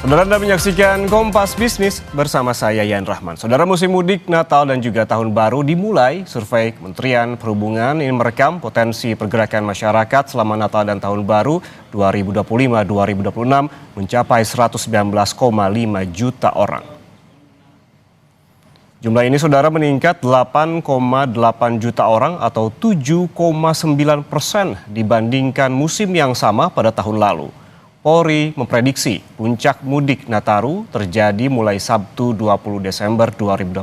Saudara Anda menyaksikan Kompas Bisnis bersama saya Yan Rahman. Saudara, musim mudik Natal dan juga Tahun Baru dimulai. Survei Kementerian Perhubungan ini merekam potensi pergerakan masyarakat selama Natal dan Tahun Baru 2025-2026 mencapai 119,5 juta orang. Jumlah ini saudara meningkat 8,8 juta orang atau 7,9% dibandingkan musim yang sama pada tahun lalu. Polri memprediksi puncak mudik Nataru terjadi mulai Sabtu 20 Desember 2025.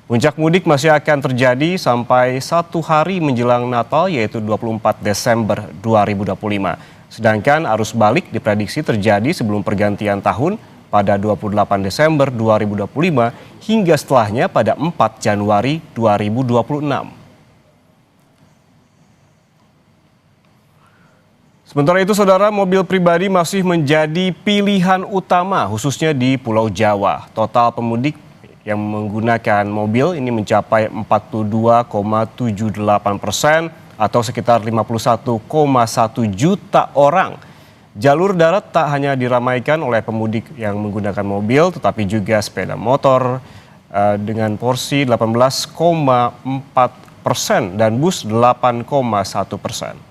Puncak mudik masih akan terjadi sampai 1 hari menjelang Natal yaitu 24 Desember 2025. Sedangkan arus balik diprediksi terjadi sebelum pergantian tahun pada 28 Desember 2025 hingga setelahnya pada 4 Januari 2026. Sementara itu, saudara, mobil pribadi masih menjadi pilihan utama khususnya di Pulau Jawa. Total pemudik yang menggunakan mobil ini mencapai 42,78% atau sekitar 51,1 juta orang. Jalur darat tak hanya diramaikan oleh pemudik yang menggunakan mobil, tetapi juga sepeda motor dengan porsi 18,4% dan bus 8,1%.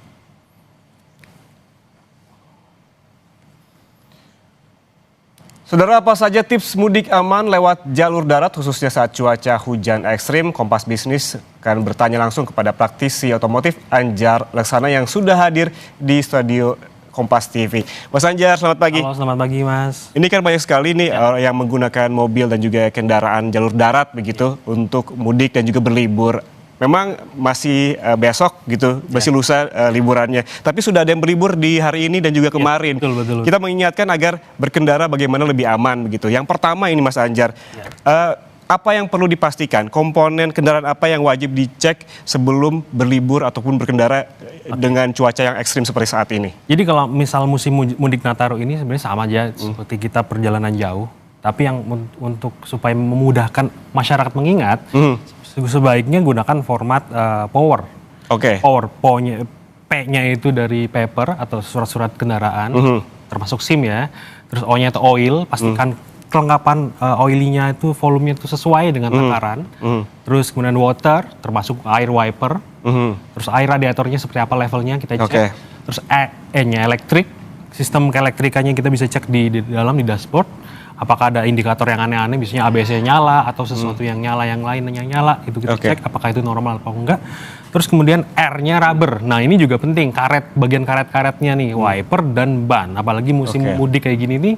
Saudara, apa saja tips mudik aman lewat jalur darat khususnya saat cuaca hujan ekstrim? Kompas Bisnis akan bertanya langsung kepada praktisi otomotif Anjar Laksana yang sudah hadir di studio Kompas TV. Mas Anjar, selamat pagi. Halo, selamat pagi Mas. Ini kan banyak sekali nih yang menggunakan mobil dan juga kendaraan jalur darat begitu untuk mudik dan juga berlibur. Memang masih besok gitu, masih lusa liburannya. Tapi sudah ada yang berlibur di hari ini dan juga kemarin. Betul. Kita mengingatkan agar berkendara bagaimana lebih aman begitu. Yang pertama ini Mas Anjar, apa yang perlu dipastikan? Komponen kendaraan apa yang wajib dicek sebelum berlibur ataupun berkendara dengan cuaca yang ekstrim seperti saat ini? Jadi kalau misal musim mudik Nataru ini sebenarnya sama aja seperti kita perjalanan jauh. Tapi yang untuk supaya memudahkan masyarakat mengingat, sebaiknya gunakan format power. Oke. Power, P-nya itu dari paper atau surat-surat kendaraan, termasuk SIM ya. Terus O-nya itu oil, pastikan kelengkapan oilinya itu volumenya itu sesuai dengan takaran. Terus kemudian water, termasuk air wiper. Terus air radiatornya seperti apa levelnya kita cek. Terus E-nya elektrik, sistem keelektrikannya kita bisa cek di dalam di dashboard. Apakah ada indikator yang aneh-aneh, biasanya ABS nyala atau sesuatu yang nyala, yang lainnya nyala, itu kita cek apakah itu normal atau enggak. Terus kemudian R-nya rubber. Nah ini juga penting, bagian karet-karetnya nih, wiper dan ban. Apalagi musim mudik kayak gini nih,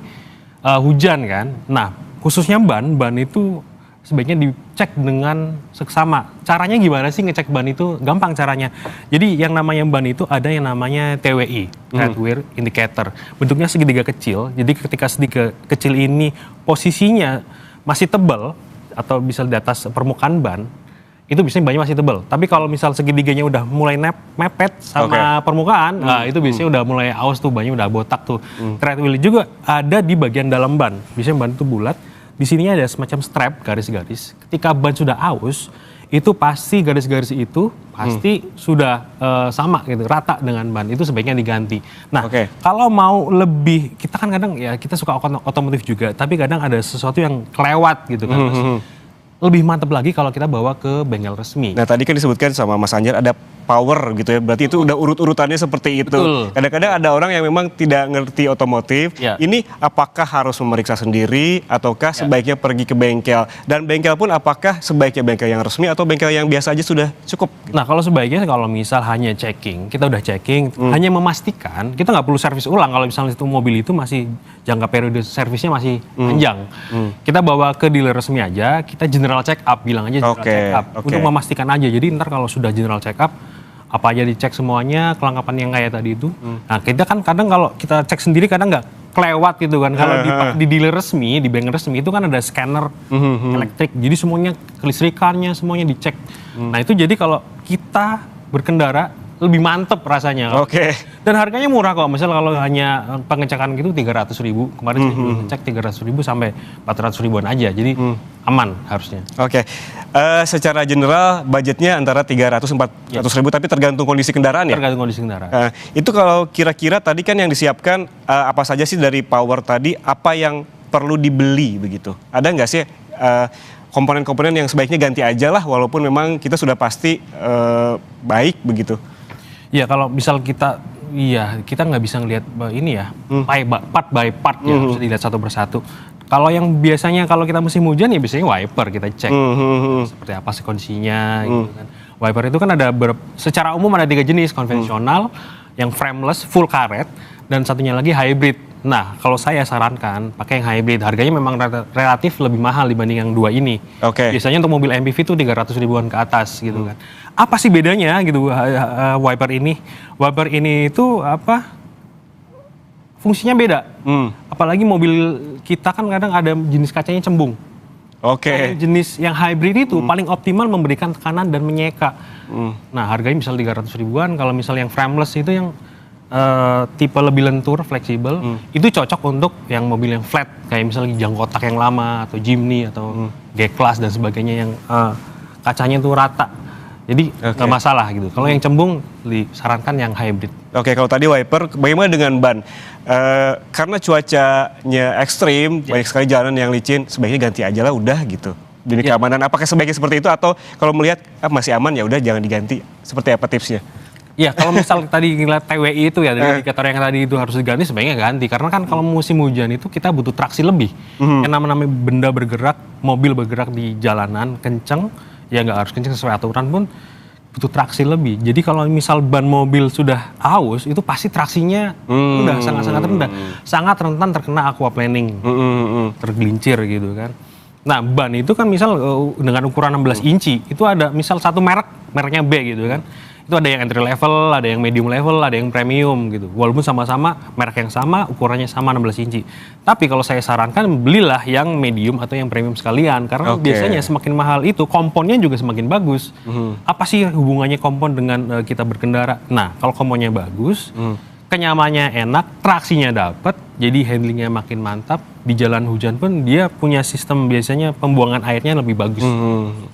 hujan kan. Nah khususnya ban itu sebaiknya dicek dengan seksama. Caranya gimana sih ngecek ban itu? Gampang caranya. Jadi yang namanya ban itu ada yang namanya TWI, Tread Wear Indicator. Bentuknya segitiga kecil. Jadi ketika segitiga kecil ini posisinya masih tebal atau bisa di atas permukaan ban, itu biasanya bannya masih tebal. Tapi kalau misal segitiganya udah mulai mepet sama permukaan, nah itu biasanya udah mulai aus tuh, bannya udah botak tuh. Tread wheel juga ada di bagian dalam ban. Biasanya ban itu bulat. Di sini ada semacam strap, garis-garis. Ketika ban sudah aus, itu pasti garis-garis itu pasti sudah sama gitu, rata dengan ban. Itu sebaiknya diganti. Nah, kalau mau lebih, kita kan kadang ya kita suka otomotif juga, tapi kadang ada sesuatu yang kelewat gitu kan. Lebih mantap lagi kalau kita bawa ke bengkel resmi. Nah tadi kan disebutkan sama Mas Anjar ada power gitu ya, berarti itu udah urut-urutannya seperti itu. Kadang-kadang ada orang yang memang tidak ngerti otomotif, ini apakah harus memeriksa sendiri ataukah sebaiknya pergi ke bengkel? Dan bengkel pun apakah sebaiknya bengkel yang resmi atau bengkel yang biasa aja sudah cukup? Nah kalau sebaiknya kalau misal hanya checking, kita udah checking, hanya memastikan, kita nggak perlu servis ulang kalau misalnya itu mobil itu masih jangka periode servisnya masih panjang. Kita bawa ke dealer resmi aja, kita general check up, bilang aja general check up. Untuk memastikan aja, jadi ntar kalau sudah general check up, apa aja dicek semuanya, kelengkapan yang kayak tadi itu. Nah kita kan kadang kalau kita cek sendiri kadang nggak kelewat gitu kan. Kalau di dealer resmi, di bengkel resmi itu kan ada scanner elektrik. Jadi semuanya, kelistrikannya semuanya dicek. Nah itu jadi kalau kita berkendara lebih mantep rasanya. Dan harganya murah kok. Misal kalau hanya pengecekan gitu 300.000. Kemarin saya cek 300.000 sampai 400.000-an aja. Jadi aman harusnya. Oke. Secara general budgetnya antara 300-400 ribu, tapi tergantung kondisi kendaraan ya? Tergantung kondisi kendaraan. Itu kalau kira-kira tadi kan yang disiapkan apa saja sih dari power tadi, apa yang perlu dibeli begitu? Ada nggak sih komponen-komponen yang sebaiknya ganti aja lah, walaupun memang kita sudah pasti baik begitu? Ya kalau misal kita nggak bisa ngelihat ini ya, part by part ya, harus dilihat satu persatu. Kalau yang biasanya kalau kita musim hujan ya biasanya wiper kita cek seperti apa sih kondisinya gitu kan. Wiper itu kan ada secara umum ada 3 jenis, konvensional, yang frameless, full karet, dan satunya lagi hybrid. Nah, kalau saya sarankan pakai yang hybrid, harganya memang relatif lebih mahal dibanding yang 2 ini. Biasanya untuk mobil MPV itu 300 ribuan ke atas gitu kan. Apa sih bedanya gitu wiper ini? Wiper ini itu fungsinya beda. Apalagi mobil kita kan kadang ada jenis kacanya cembung. Jenis yang hybrid itu paling optimal memberikan tekanan dan menyeka. Nah, harganya misal 300 ribuan. Kalau misal yang frameless itu yang tipe lebih lentur, fleksibel, itu cocok untuk yang mobil yang flat, kayak misalnya jang kotak yang lama atau Jimny atau G-Class dan sebagainya yang kacanya itu rata. Jadi nggak masalah gitu. Kalau yang cembung disarankan yang hybrid. Kalau tadi wiper, bagaimana dengan ban? Karena cuacanya ekstrim, banyak sekali jalan yang licin, sebaiknya ganti aja lah udah gitu. Demi keamanan, apakah sebaiknya seperti itu atau kalau melihat masih aman ya udah jangan diganti? Seperti apa tipsnya? Ya kalau misal tadi ngeliat TWI itu ya, dari indikator yang tadi itu harus diganti, sebaiknya ganti. Karena kan kalau musim hujan itu kita butuh traksi lebih. Yang namanya benda bergerak, mobil bergerak di jalanan kenceng, ya nggak harus kenceng sesuai aturan pun butuh traksi lebih. Jadi kalau misal ban mobil sudah aus, itu pasti traksinya udah sangat-sangat rendah. Sangat rentan terkena aquaplaning, tergelincir gitu kan. Nah ban itu kan misal dengan ukuran 16 inci, itu ada misal satu mereknya B gitu kan. Itu ada yang entry level, ada yang medium level, ada yang premium gitu. Walaupun sama-sama merek yang sama, ukurannya sama 16 inci. Tapi kalau saya sarankan belilah yang medium atau yang premium sekalian. Karena biasanya semakin mahal itu komponnya juga semakin bagus. Apa sih hubungannya kompon dengan kita berkendara? Nah kalau komponnya bagus, kenyamannya enak, traksinya dapat, jadi handlingnya makin mantap. Di jalan hujan pun dia punya sistem biasanya pembuangan airnya lebih bagus.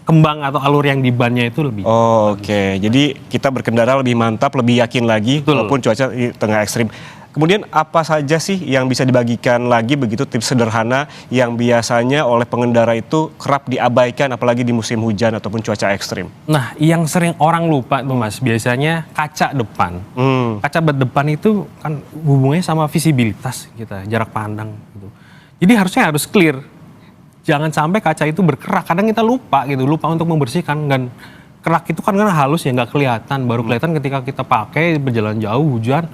Kembang atau alur yang di bannya itu lebih bagus. Jadi kita berkendara lebih mantap, lebih yakin lagi. Betul. Walaupun cuaca di tengah ekstrim. Kemudian apa saja sih yang bisa dibagikan lagi begitu tips sederhana yang biasanya oleh pengendara itu kerap diabaikan apalagi di musim hujan ataupun cuaca ekstrim? Nah, yang sering orang lupa tuh Mas, biasanya kaca depan. Kaca depan itu kan hubungannya sama visibilitas kita, jarak pandang gitu. Jadi harus clear. Jangan sampai kaca itu berkerak. Kadang kita lupa untuk membersihkan, dan kerak itu kan halus ya, nggak kelihatan. Baru kelihatan ketika kita pakai berjalan jauh hujan,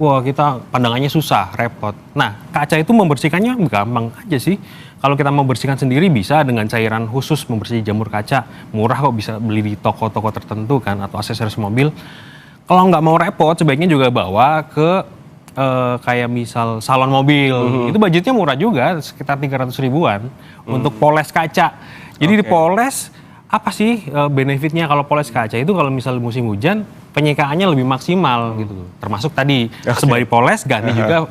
wah kita pandangannya susah, repot. Nah kaca itu membersihkannya gampang aja sih. Kalau kita membersihkan sendiri bisa dengan cairan khusus membersih jamur kaca. Murah kok, bisa beli di toko-toko tertentu kan, atau aksesoris mobil. Kalau nggak mau repot, sebaiknya juga bawa ke kayak misal salon mobil. Itu budgetnya murah juga, sekitar 300 ribuan untuk poles kaca. Jadi dipoles. Apa sih benefitnya kalau poles kaca itu? Kalau misal musim hujan penyekaannya lebih maksimal gitu. Termasuk tadi sembari poles ganti juga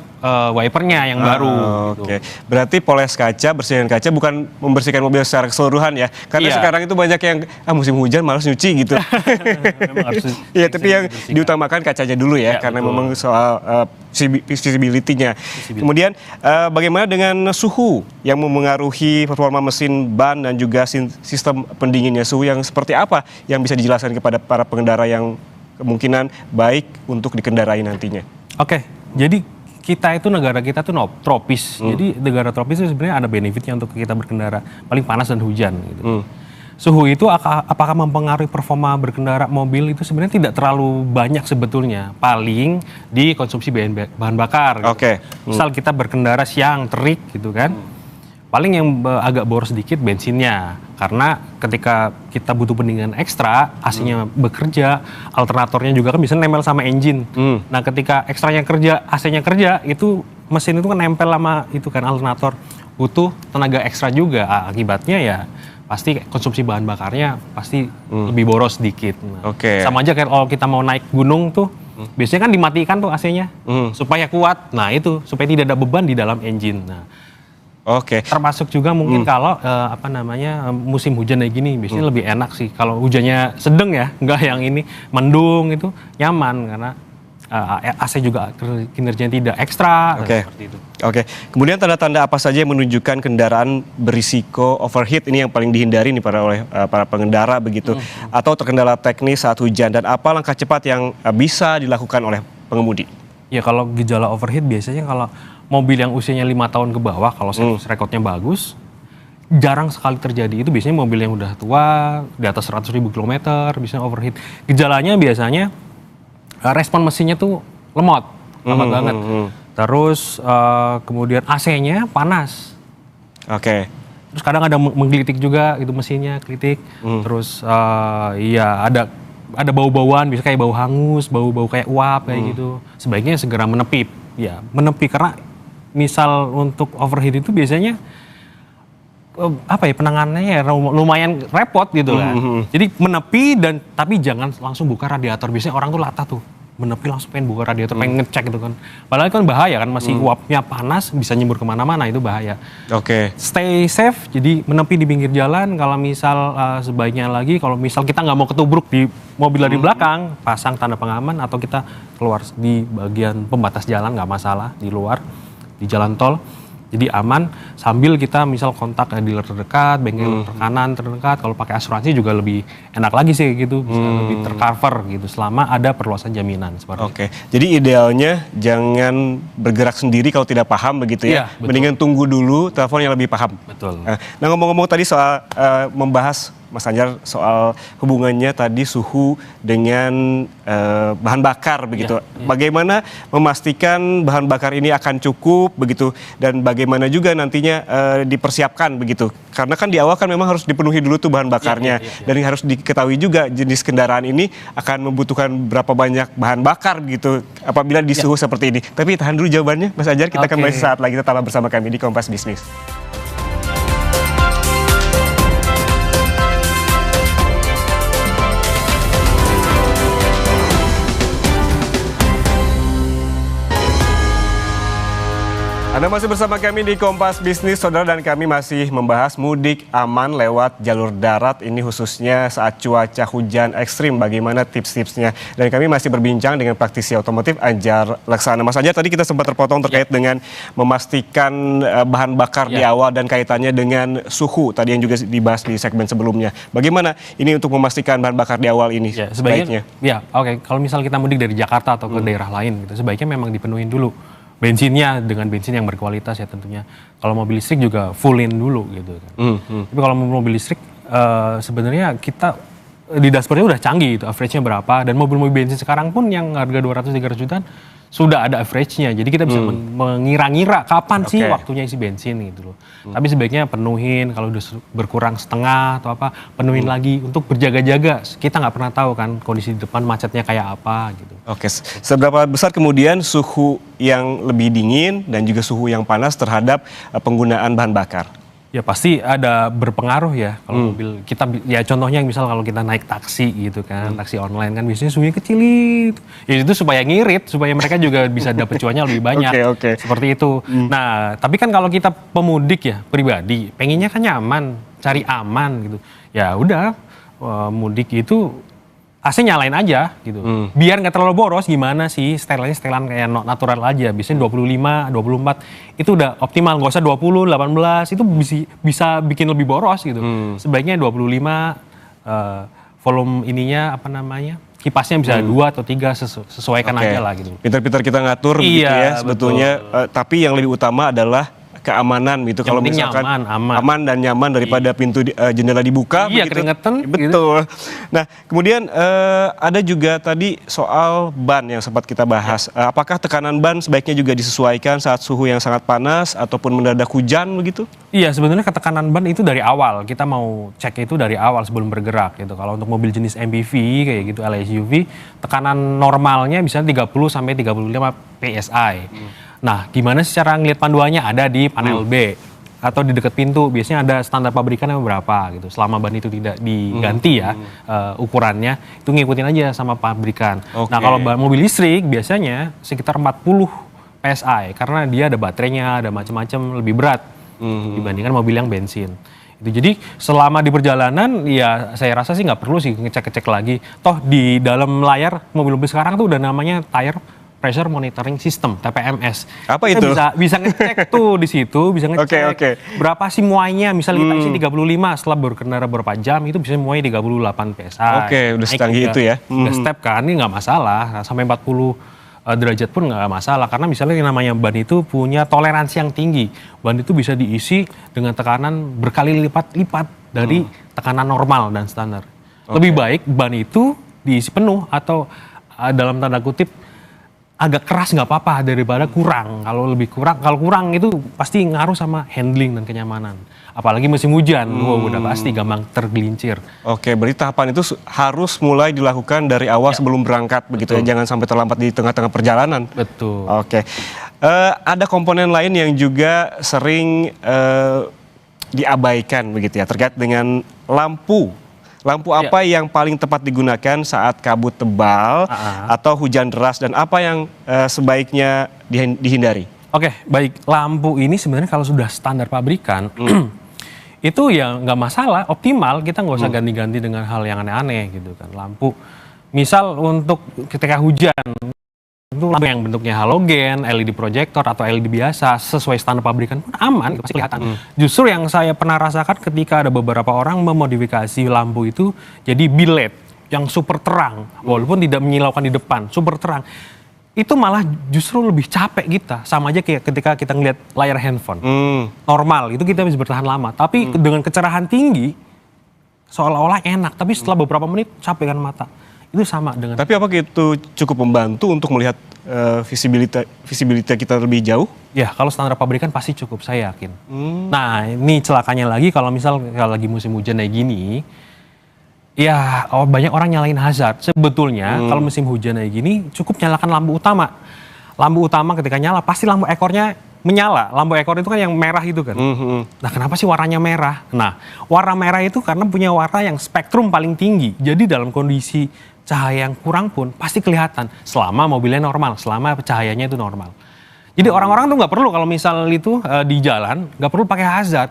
wipernya yang baru. Gitu. Berarti poles kaca, bersihkan kaca bukan membersihkan mobil secara keseluruhan ya. Karena sekarang itu banyak yang musim hujan malas nyuci gitu. Iya, tapi yang diutamakan kacanya dulu ya, karena memang soal visibility-nya. Kemudian bagaimana dengan suhu yang memengaruhi performa mesin ban dan juga sistem pendinginnya? Suhu yang seperti apa yang bisa dijelaskan kepada para pengendara yang kemungkinan baik untuk dikendarai nantinya? Jadi negara kita tuh tropis. Jadi negara tropis itu sebenarnya ada benefitnya untuk kita berkendara. Paling panas dan hujan gitu. Suhu itu apakah mempengaruhi performa berkendara mobil itu sebenarnya tidak terlalu banyak sebetulnya. Paling di konsumsi bahan bakar. Gitu. Misal kita berkendara siang terik gitu kan. Paling yang agak boros sedikit bensinnya. Karena ketika kita butuh pendinginan ekstra, AC-nya bekerja, alternatornya juga kan bisa nempel sama engine. Nah ketika ekstranya kerja, AC-nya kerja, itu mesin itu kan nempel sama itu kan alternator. Butuh tenaga ekstra juga. Akibatnya ya pasti konsumsi bahan bakarnya pasti lebih boros sedikit. Nah, sama aja kayak kalau kita mau naik gunung tuh, biasanya kan dimatikan tuh AC-nya supaya kuat. Nah itu supaya tidak ada beban di dalam engine. Nah Oke. Termasuk juga mungkin kalau musim hujan kayak gini biasanya lebih enak sih. Kalau hujannya sedang ya, nggak yang ini mendung itu nyaman karena AC juga kinerjanya tidak ekstra. Oke. Seperti itu. Oke. Kemudian tanda-tanda apa saja yang menunjukkan kendaraan berisiko overheat ini yang paling dihindari nih oleh para pengendara begitu, atau terkendala teknis saat hujan, dan apa langkah cepat yang bisa dilakukan oleh pengemudi? Ya kalau gejala overheat biasanya kalau mobil yang usianya 5 tahun ke bawah, kalau service recordnya bagus, jarang sekali terjadi. Itu biasanya mobil yang udah tua, di atas 100.000 kilometer, biasanya overheat. Gejalanya biasanya respon mesinnya tuh lemot banget. Terus kemudian AC-nya panas. Oke. Terus kadang ada menggelitik juga, itu mesinnya gelitik. Terus ada bau-bauan, bisa kayak bau hangus, bau-bau kayak uap kayak gitu. Sebaiknya segera menepi. Ya, menepi karena misal untuk overheat itu biasanya penanganannya ya lumayan repot gitu kan. Jadi menepi tapi jangan langsung buka radiator. Biasanya orang tuh latah tuh. Menepi langsung pengen buka radiator, pengen ngecek gitu kan. Padahal kan bahaya kan, masih uapnya panas, bisa nyembur kemana-mana, itu bahaya. Oke. Stay safe, jadi menepi di pinggir jalan. Kalau misal sebaiknya lagi, kalau misal kita nggak mau ketubruk di mobil dari belakang, pasang tanda pengaman atau kita keluar di bagian pembatas jalan, nggak masalah, di luar, di jalan tol. Jadi aman, sambil kita misal kontak dealer terdekat, bengkel terkanan terdekat. Kalau pakai asuransi juga lebih enak lagi sih gitu, bisa lebih tercover gitu selama ada perluasan jaminan seperti itu. Oke. Jadi idealnya jangan bergerak sendiri kalau tidak paham begitu ya. Iya, betul. Mendingan tunggu dulu telepon yang lebih paham. Betul. Nah, ngomong-ngomong tadi soal membahas Mas Anjar soal hubungannya tadi suhu dengan bahan bakar begitu. Bagaimana memastikan bahan bakar ini akan cukup begitu, dan bagaimana juga nantinya dipersiapkan begitu. Karena kan di awal kan memang harus dipenuhi dulu tuh bahan bakarnya, dan harus diketahui juga jenis kendaraan ini akan membutuhkan berapa banyak bahan bakar gitu apabila di suhu seperti ini. Tapi tahan dulu jawabannya Mas Anjar, kita akan kembali saat lagi, tetaplah bersama kami di Kompas Bisnis. Anda masih bersama kami di Kompas Bisnis, saudara, dan kami masih membahas mudik aman lewat jalur darat ini khususnya saat cuaca hujan ekstrim. Bagaimana tips-tipsnya? Dan kami masih berbincang dengan praktisi otomotif Anjar Laksana. Mas Anjar, tadi kita sempat terpotong terkait dengan memastikan bahan bakar di awal dan kaitannya dengan suhu tadi yang juga dibahas di segmen sebelumnya. Bagaimana ini untuk memastikan bahan bakar di awal ini sebaiknya? Kalau misal kita mudik dari Jakarta atau ke daerah lain gitu, sebaiknya memang dipenuhin dulu bensinnya dengan bensin yang berkualitas ya tentunya. Kalau mobil listrik juga fullin dulu gitu kan. Tapi kalau mobil listrik sebenarnya kita di dashboardnya udah canggih itu, average-nya berapa, dan mobil-mobil bensin sekarang pun yang harga 200-300 jutaan sudah ada average-nya. Jadi kita bisa mengira-ngira kapan sih waktunya isi bensin gitu loh. Tapi sebaiknya penuhin, kalau udah berkurang setengah atau apa, penuhin lagi untuk berjaga-jaga. Kita nggak pernah tahu kan kondisi di depan macetnya kayak apa gitu. Oke, seberapa besar kemudian suhu yang lebih dingin dan juga suhu yang panas terhadap penggunaan bahan bakar? Ya pasti ada berpengaruh ya kalau mobil kita, ya contohnya misal kalau kita naik taksi gitu kan, taksi online kan biasanya suhunya kecil ya itu supaya ngirit, supaya mereka juga bisa dapat cuannya lebih banyak. Seperti itu. Nah tapi kan kalau kita pemudik ya pribadi pengennya kan nyaman, cari aman gitu, ya udah mudik itu AC nyalain aja gitu. Biar nggak terlalu boros, gimana sih setelannya setelan kayak natural aja. Biasanya 25, 24 itu udah optimal, nggak usah 20, 18 itu bisa bikin lebih boros gitu. Sebaiknya 25 volume ininya kipasnya bisa 2 atau 3 sesuaikan aja lah gitu. Pintar-pintar kita ngatur gitu ya sebetulnya. Tapi yang lebih utama adalah keamanan gitu. Kalau misalkan aman dan nyaman daripada pintu jendela dibuka. Iya, keringetan. Betul. Gitu. Nah, kemudian ada juga tadi soal ban yang sempat kita bahas. Apakah tekanan ban sebaiknya juga disesuaikan saat suhu yang sangat panas ataupun mendadak hujan begitu? Iya, sebenarnya ketekanan ban itu dari awal. Kita mau cek itu dari awal sebelum bergerak gitu. Kalau untuk mobil jenis MPV kayak gitu, LSUV, tekanan normalnya bisa 30 sampai 35 PSI. Nah, gimana sih cara ngeliat panduannya? Ada di panel B atau di dekat pintu. Biasanya ada standar pabrikannya berapa gitu. Selama ban itu tidak diganti ya ukurannya, itu ngikutin aja sama pabrikan. Nah, kalau mobil listrik biasanya sekitar 40 PSI karena dia ada baterainya, ada macam-macam, lebih berat. dibandingkan mobil yang bensin. Jadi selama di perjalanan ya saya rasa sih nggak perlu sih ngecek-ngecek lagi. Toh di dalam layar mobil-mobil sekarang tuh udah namanya tire pressure monitoring system (TPMS). Apa Kita itu? bisa ngecek tuh di situ, bisa ngecek Oke. berapa sih muainya. Misal kita isi 35 setelah berkendara berapa jam itu bisa muai 38 PSI. Oke, udah Naik secanggih juga. itu ya. Udah step kan, ini nggak masalah. Sampai 40 derajat pun nggak masalah, karena misalnya yang namanya ban itu punya toleransi yang tinggi. Ban itu bisa diisi dengan tekanan berkali lipat dari tekanan normal dan standar. Lebih baik ban itu diisi penuh atau dalam tanda kutip agak keras nggak apa-apa daripada kurang. Kalau kurang itu pasti ngaruh sama handling dan kenyamanan. Apalagi musim hujan, udah pasti gampang tergelincir. Oke, berarti tahapan itu harus mulai dilakukan dari awal sebelum berangkat begitu ya, jangan sampai terlambat di tengah-tengah perjalanan. Betul. Oke, ada komponen lain yang juga sering diabaikan begitu ya, terkait dengan lampu. Lampu apa yang paling tepat digunakan saat kabut tebal atau hujan deras, dan apa yang sebaiknya dihindari? Oke, baik. Lampu ini sebenarnya kalau sudah standar pabrikan, itu ya nggak masalah, optimal. Kita nggak usah ganti-ganti dengan hal yang aneh-aneh gitu kan. Lampu, misal untuk ketika hujan, itu lampu yang bentuknya halogen, LED proyektor atau LED biasa, sesuai standar pabrikan pun aman, pasti kelihatan. Justru yang saya pernah rasakan ketika ada beberapa orang memodifikasi lampu itu jadi bilet yang super terang, walaupun tidak menyilaukan di depan, super terang. Itu malah justru lebih capek kita, sama aja kayak ketika kita ngeliat layar handphone. Normal, itu kita bisa bertahan lama. Tapi dengan kecerahan tinggi, seolah-olah enak. Tapi setelah beberapa menit, capek kan mata. Itu sama dengan... Tapi apakah itu cukup membantu untuk melihat visibilitas kita lebih jauh? Ya, kalau standar pabrikan pasti cukup, saya yakin. Nah, ini celakanya lagi kalau misal kalau lagi musim hujan kayak gini, ya banyak orang nyalain hazard. Sebetulnya kalau musim hujan kayak gini cukup nyalakan lampu utama. Lampu utama ketika nyala pasti lampu ekornya menyala. Lampu ekor itu kan yang merah itu kan. Nah, kenapa sih warnanya merah? Nah, warna merah itu karena punya warna yang spektrum paling tinggi. Jadi dalam kondisi cahaya yang kurang pun pasti kelihatan selama mobilnya normal, selama cahayanya itu normal. Jadi orang-orang tuh nggak perlu kalau misal itu di jalan nggak perlu pakai hazard.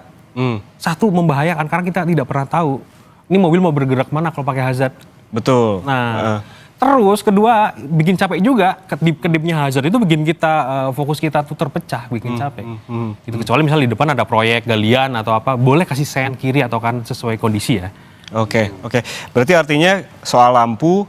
Satu, membahayakan karena kita tidak pernah tahu ini mobil mau bergerak mana kalau pakai hazard. Betul. Nah, terus kedua bikin capek juga. Kedipnya hazard itu bikin kita fokus kita tuh terpecah, bikin capek. Gitu, kecuali misal di depan ada proyek galian atau apa, boleh kasih sen kiri atau kan sesuai kondisi ya. Oke. Berarti artinya soal lampu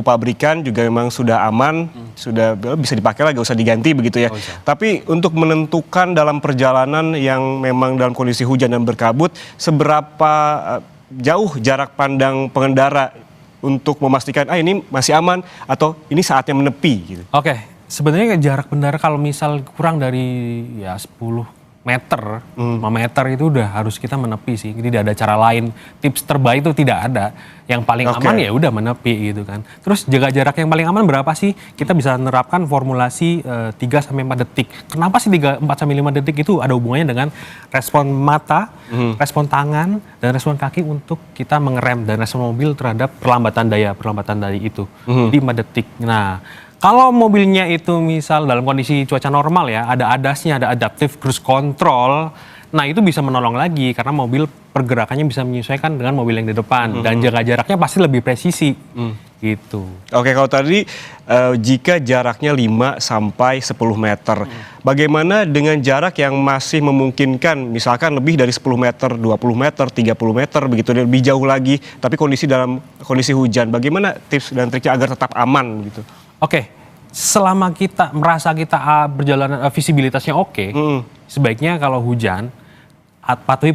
pabrikan juga memang sudah aman, sudah bisa dipakai lah, gak usah diganti begitu ya. Tapi untuk menentukan dalam perjalanan yang memang dalam kondisi hujan dan berkabut, seberapa jauh jarak pandang pengendara untuk memastikan ini masih aman atau ini saatnya menepi gitu. Oke, sebenarnya jarak pengendara kalau misal kurang dari ya 10 meter, 5 meter itu udah harus kita menepi sih. Tidak ada cara lain. Tips terbaik itu tidak ada. Yang paling aman ya udah menepi gitu kan. Terus jaga jarak yang paling aman berapa sih? Kita bisa menerapkan formulasi 3 sampai 4 detik. Kenapa sih 4 sampai 5 detik itu ada hubungannya dengan respon mata, respon tangan, dan respon kaki untuk kita mengerem, dan respon mobil terhadap perlambatan daya itu. Jadi 4 detik. Nah, kalau mobilnya itu misal dalam kondisi cuaca normal ya, ada ADAS-nya, ada Adaptive Cruise Control. Nah, itu bisa menolong lagi karena mobil pergerakannya bisa menyesuaikan dengan mobil yang di depan, dan jaga jaraknya pasti lebih presisi. Gitu. Oke, kalau tadi jika jaraknya 5 sampai 10 meter. Bagaimana dengan jarak yang masih memungkinkan, misalkan lebih dari 10 meter, 20 meter, 30 meter begitu, lebih jauh lagi, tapi dalam kondisi hujan. Bagaimana tips dan triknya agar tetap aman gitu? Oke, selama kita merasa kita perjalanan visibilitasnya oke, sebaiknya kalau hujan patuhi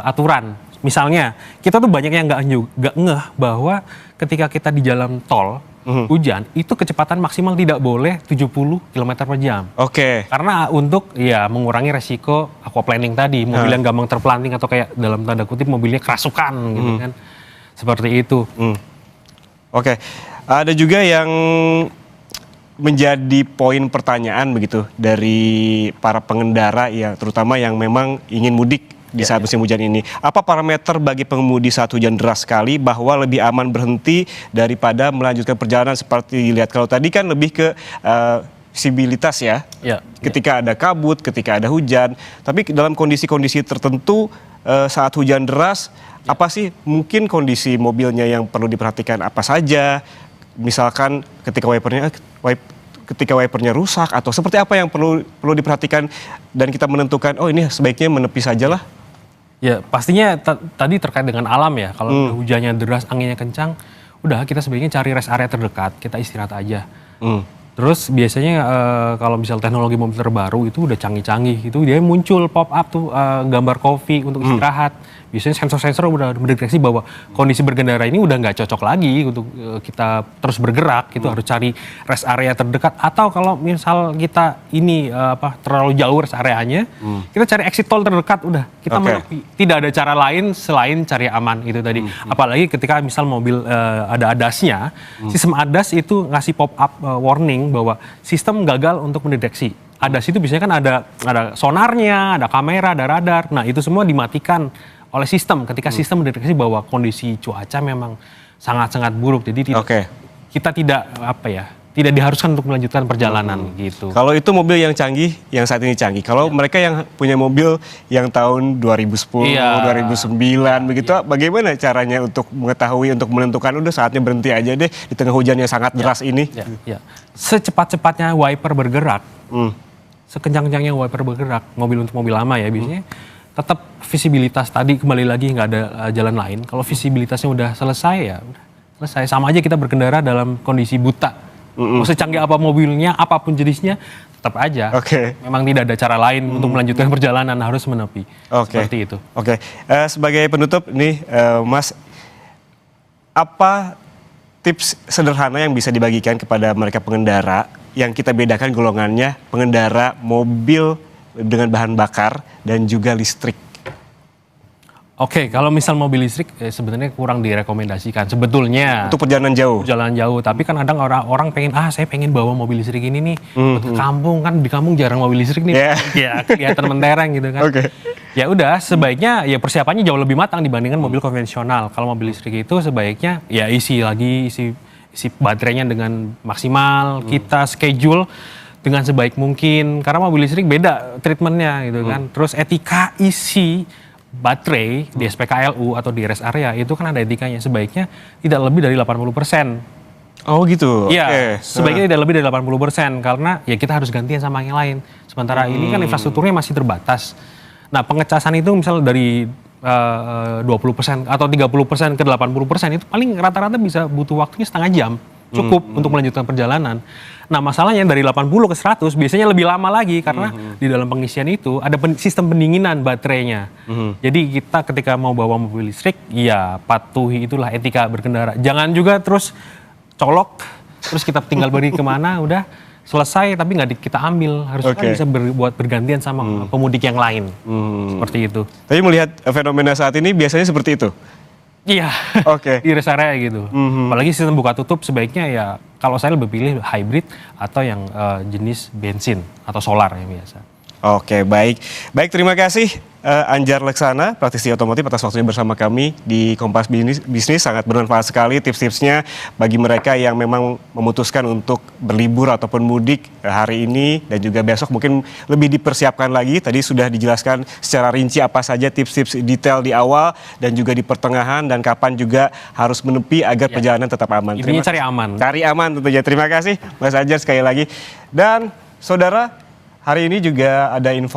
aturan. Misalnya kita tuh banyak yang nggak ngeh bahwa ketika kita di jalan tol hujan itu kecepatan maksimal tidak boleh 70 km per jam. Oke. Karena untuk ya mengurangi resiko aquaplaning tadi, mobil yang gampang terpelanting atau kayak dalam tanda kutip mobilnya kerasukan gitu kan. Seperti itu. Oke. Ada juga yang menjadi poin pertanyaan begitu dari para pengendara ya, terutama yang memang ingin mudik di saat musim hujan ini. Apa parameter bagi pengemudi saat hujan deras sekali bahwa lebih aman berhenti daripada melanjutkan perjalanan seperti dilihat? Kalau tadi kan lebih ke visibilitas ya. Ketika ada kabut, ketika ada hujan. Tapi dalam kondisi-kondisi tertentu saat hujan deras, apa sih mungkin kondisi mobilnya yang perlu diperhatikan apa saja? Misalkan ketika wipernya rusak atau seperti apa yang perlu diperhatikan dan kita menentukan oh ini sebaiknya menepi sajalah. Ya pastinya tadi terkait dengan alam ya. Kalau hujannya deras, anginnya kencang, udah kita sebaiknya cari rest area terdekat, kita istirahat aja. Terus biasanya kalau misal teknologi mobil terbaru itu udah canggih-canggih, itu dia muncul pop up tuh gambar kopi untuk istirahat. Biasanya sensor-sensor udah mendeteksi bahwa kondisi berkendara ini udah nggak cocok lagi untuk kita terus bergerak, itu harus cari rest area terdekat. Atau kalau misal kita ini terlalu jauh rest areanya, kita cari exit tol terdekat, udah kita menepi. Tidak ada cara lain selain cari aman itu tadi. Apalagi ketika misal mobil ada ADAS-nya, sistem ADAS itu ngasih pop up warning bahwa sistem gagal untuk mendeteksi. ADAS itu biasanya kan ada sonarnya, ada kamera, ada radar. Nah itu semua dimatikan oleh sistem ketika sistem mendeteksi bahwa kondisi cuaca memang sangat-sangat buruk. Jadi kita tidak diharuskan untuk melanjutkan perjalanan gitu. Kalau itu mobil yang canggih, yang saat ini canggih. Kalau mereka yang punya mobil yang tahun 2010, 2009 begitu, bagaimana caranya untuk mengetahui, untuk menentukan udah saatnya berhenti aja deh di tengah hujan yang sangat deras ini? Secepat-cepatnya wiper bergerak, sekencang-kencangnya wiper bergerak, mobil untuk mobil lama ya biasanya. Tetap visibilitas tadi kembali lagi nggak ada jalan lain. Kalau visibilitasnya udah selesai ya udah selesai. Sama aja kita berkendara dalam kondisi buta. Mau secanggih apa mobilnya, apapun jenisnya, tetap aja. Memang tidak ada cara lain untuk melanjutkan perjalanan, harus menepi. Seperti itu. Sebagai penutup nih Mas, apa tips sederhana yang bisa dibagikan kepada mereka pengendara yang kita bedakan golongannya pengendara mobil dengan bahan bakar dan juga listrik? Kalau misal mobil listrik sebenarnya kurang direkomendasikan sebetulnya. Untuk perjalanan jauh? Perjalanan jauh, tapi kan kadang orang pengen, saya pengen bawa mobil listrik ini nih ke kampung, kan di kampung jarang mobil listrik nih. Ya kelihatan mentereng gitu kan. Ya udah, sebaiknya ya persiapannya jauh lebih matang dibandingkan mobil konvensional. Kalau mobil listrik itu sebaiknya ya isi baterainya dengan maksimal, kita schedule dengan sebaik mungkin, karena mobil listrik beda treatmentnya gitu kan. Terus etika isi baterai di SPKLU atau di rest area itu kan ada etikanya, sebaiknya tidak lebih dari 80%. Oh gitu? Iya, sebaiknya tidak lebih dari 80%, karena ya kita harus gantian sama yang lain. Sementara ini kan infrastrukturnya masih terbatas. Nah pengecasan itu misalnya dari 20% atau 30% ke 80% itu paling rata-rata bisa butuh waktunya setengah jam. Cukup untuk melanjutkan perjalanan. Nah masalahnya dari 80 ke 100 biasanya lebih lama lagi karena di dalam pengisian itu ada sistem pendinginan baterainya. Jadi kita ketika mau bawa mobil listrik, ya patuhi itulah etika berkendara. Jangan juga terus colok, terus kita tinggal beri kemana, udah selesai tapi nggak kita ambil. Harusnya kan bisa buat bergantian sama pemudik yang lain. Seperti itu. Tapi melihat fenomena saat ini biasanya seperti itu? Iya, di rest area gitu. Apalagi sistem buka tutup sebaiknya ya kalau saya lebih pilih hybrid atau yang jenis bensin atau solar yang biasa. Baik. Terima kasih Anjar Leksana, praktisi otomotif atas waktunya bersama kami di Kompas Bisnis. Sangat bermanfaat sekali tips-tipsnya bagi mereka yang memang memutuskan untuk berlibur ataupun mudik hari ini dan juga besok mungkin lebih dipersiapkan lagi. Tadi sudah dijelaskan secara rinci apa saja tips-tips detail di awal dan juga di pertengahan dan kapan juga harus menepi agar perjalanan tetap aman. Intinya cari aman. Cari aman tentunya. Terima kasih Mas Anjar sekali lagi. Dan saudara, hari ini juga ada informasi